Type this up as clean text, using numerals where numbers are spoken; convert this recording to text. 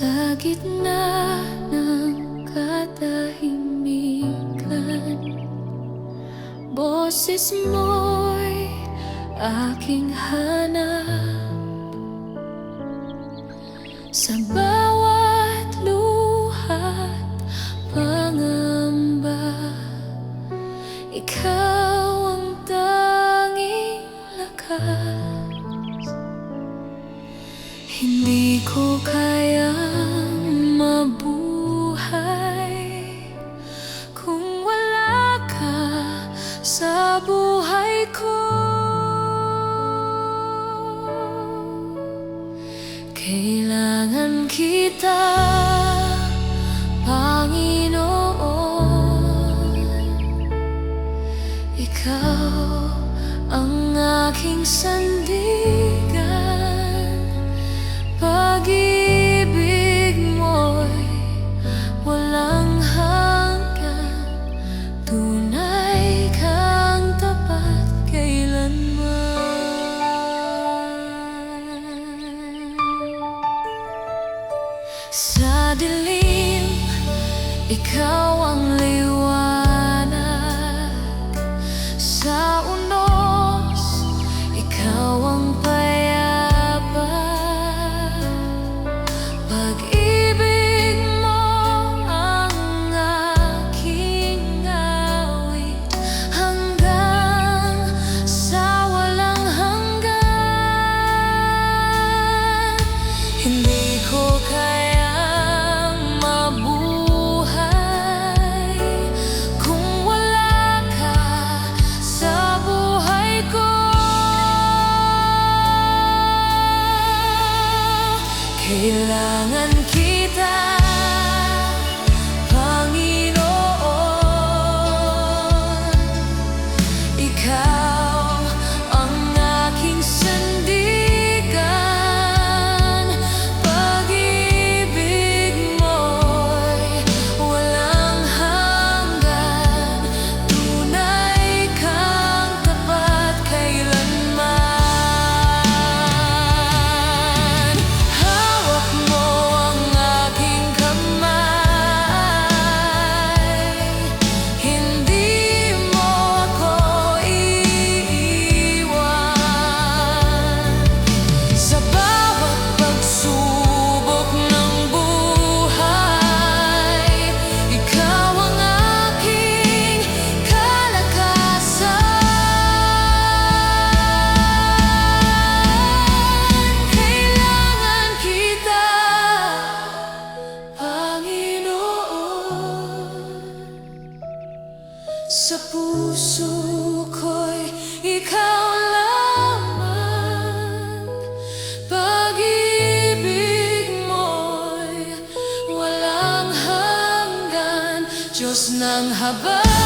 Sa gitna ng katahimikan, boses mo'y aking hanap. Sa bawat luha't pangamba, ikaw ang tanging lakas. Hindi ko kayang mabuhay kung wala ka sa buhay ko. Kailangan kita, Panginoon. Ikaw ang aking sandigan. Pag-ibig mo'y walang hanggan. Tunay kang tapat kailanman. Sa dilim, ikaw ang liwanag. Sa unos, ikaw ang payapa. Pag-ibig mo ang aking awit hanggang sa walang hanggan. Hindi ko kayang mabuhay kung wala ka sa buhay ko. Kailangan kita, Panginoon. Ikaw ang aking sandigan. Pag-ibig mo'y walang hanggan. Tunay kang tapat kailanman. Hawak mo ang aking kamay. Hindi mo ako iiwan. Sa bawat pagsubok ng buhay, ikaw ang aking kalakasan. Kailangan kita, Panginoon. Sa puso ko'y ikaw lamang. Pag-ibig mo'y walang hanggan. Diyos ng habag.